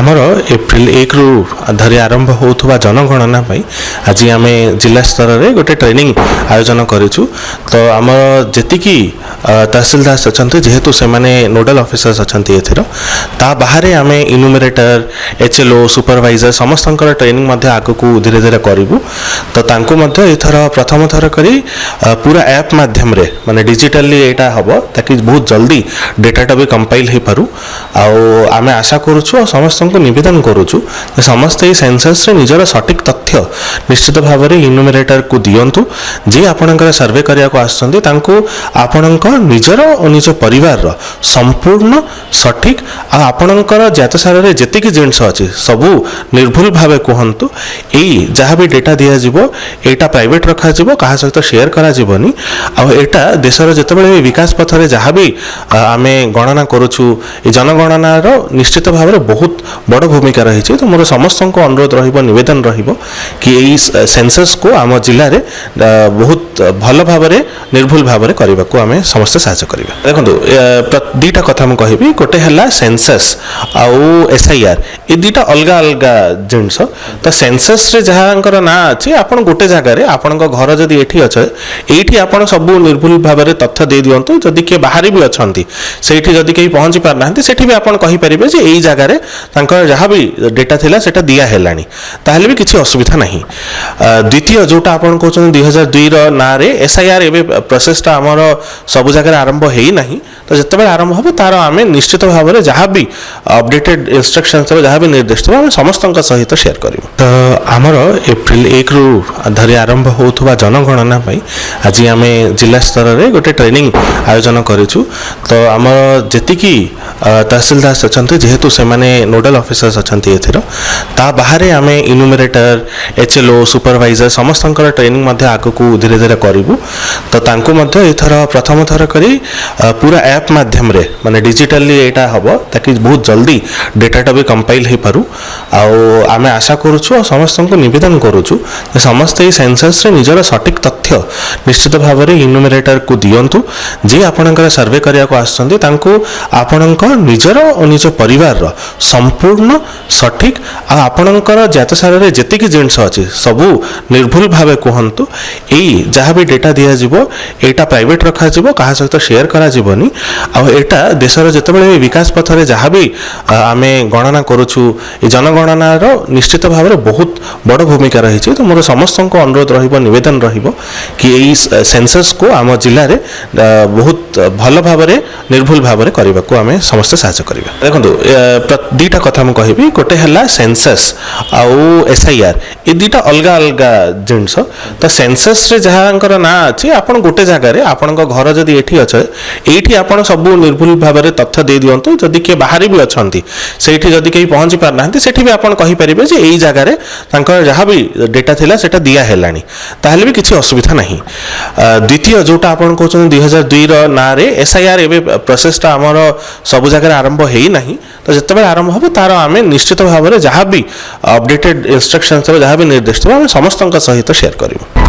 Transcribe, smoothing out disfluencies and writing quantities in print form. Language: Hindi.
आमर एप्रिल 1 रु धरी आरंभ होउथुबा जनगणना पाई आज आम जिला स्तर में गोटे ट्रेनिंग आयोजन करूँ। तो आम जी तहसीलदार अच्छा जेहेतु से नोडल ऑफिसर्स अच्छा ता बाहर आम इनुमरेटर HLO सुपरवाइजर समस्त ट्रेनिंग आग को धीरे धीरे करूँ। तो एथर प्रथम थर करी पूरा ऐप माध्यम रे माने डिजिटली यहाँ हम ताकि बहुत जल्दी डेटाटा भी कंपाइल हो पारू। आम आशा करूँ समस्त को निवेदन करुचु समस्त ये सेंसस रे निजर सटीक तथ्य निश्चित भाव में इनुमरेटर को दियंतु जे आपणकर सर्वे करने को आसछन्ती तांको आपणकर निजर और निज परिवार संपूर्ण सटीक आपणकर जातसार रे जेतिकी जिनस अछि सबू निर्भुल भावे कहंतु। एई जहाँ भी डेटा दिया जिवो एटा प्राइवेट रखा जिवो कहा सहित शेयर करा जिवोनी। आ एटा देशर जेतेबेले विकास पथ रे जहाँ भी आमे गणना करूछु ए जनगणना रो निश्चित भाव में बहुत बड़ भूमिका रही। तो मोर समस्त को अनुरोध रवेदन कि यही सेंसस को आम जिले में बहुत भल भाव निर्भुल भाव में करने को आम समस्त साहय करा। देखो दीटा कथा मुझे कहबी गोटे है सेंसस आउ SIR ये दीटा अलग अलग जिनस। तो सेंसस रे जहाँ ना अच्छी आप गोटे जगह आपण घर जदि ये अच्छे ये आप सब निर्भुल भाव में तथ्य दे दिंतु। जदि किए बाहर भी अच्छा से जदि कहीं पहुँची पारना से भी आप कहींपारे यही जगह जहाँ भी डेटा थिला सेटा दिया हेलानी ताहले भी किसी असुविधा नहीं। द्वितीय जोटा आपण कहते 2002 ना रे SIR एवं प्रोसेसटा आमर सब जगह आरंभ है ना। तो जिते आरंभ हम तार आम निश्चित भाव में जहाँ भी अपडेटेड इंस्ट्रक्शन जहाँ भी निर्देश थे समस्त सहित शेयर करूँ। तो आमर एप्रिल 1 रु धरी आरंभ होउथुबा जनगणना पाई आज आम जिला स्तर में गोटे ट्रेनिंग आयोजन करूँ। तो आम जी तहसीलदार अच्छा जेहेतु से नोडल ऑफिसर्स अच्छा ता बाहर आम इनुमरेटर HLO सुपरवाइजर समस्त ट्रेनिंग आग को धीरे धीरे करूँ। तो एथर प्रथम थर करी पूरा ऐप माध्यम रे माने डिजिटली यहाँ हम ताकि बहुत जल्दी डेटाटा भी कंपाइल हो पारू। आम आशा करूँ समस्त को निवेदन करुचु समस्त ये सेंसस रे निजर सटीक तथ्य निश्चित भाव में इनुमरेटर को दियंतु जे आपणकर सर्वे करने को आसछन्ती तांको आपणकर निजर और निज परिवार संपूर्ण सटीक आपणकर जातसार रे जेतिकी जिनस अछि सबू निर्भुल भावे कहंतु। एई जहाँ भी डेटा दिया जिवो एटा प्राइवेट रखा जिवो कहा सहित शेयर करा जिवोनी। आ एटा देशर जेतेबेले विकास पथ रे जहाँ भी आमे गणना करूछु ए जनगणना रो निश्चित भाव में बहुत बड़ भूमिका रही। तो मोर समस्त को अनुरोध निवेदन कि यही सेंसस को आम जिले में बहुत भल भाव निर्भुल भाव में करने को आम समस्त साहय करा। देखो दीटा कथा मुझे कहबी गोटे है सेंसस आउ SIR ये दीटा अलग अलग जिनस। तो सेंसस रे जहाँ ना अच्छी आप गोटे जगह आपण घर जदि ये अच्छे ये आप सब निर्भुल भाव में तथ्य दे दिंतु। जदि किए बाहर भी अच्छा से जदि कहीं पहुँची पारना से भी आप कहींपारे यही जगह जहाँ भी डेटा थिला सेटा दिया हेलानी ताहले भी किसी असुविधा नहीं। द्वितीय जोटा आपण कहते 2002 ना रे SIR एवं प्रोसेसटा आमर सब जगह आरंभ है ना। तो जिते आरंभ हम तार आम निश्चित भाव में जहाँ भी अपडेटेड इंस्ट्रक्शन जहाँ भी निर्देश थे समस्त सहित शेयर करूँ।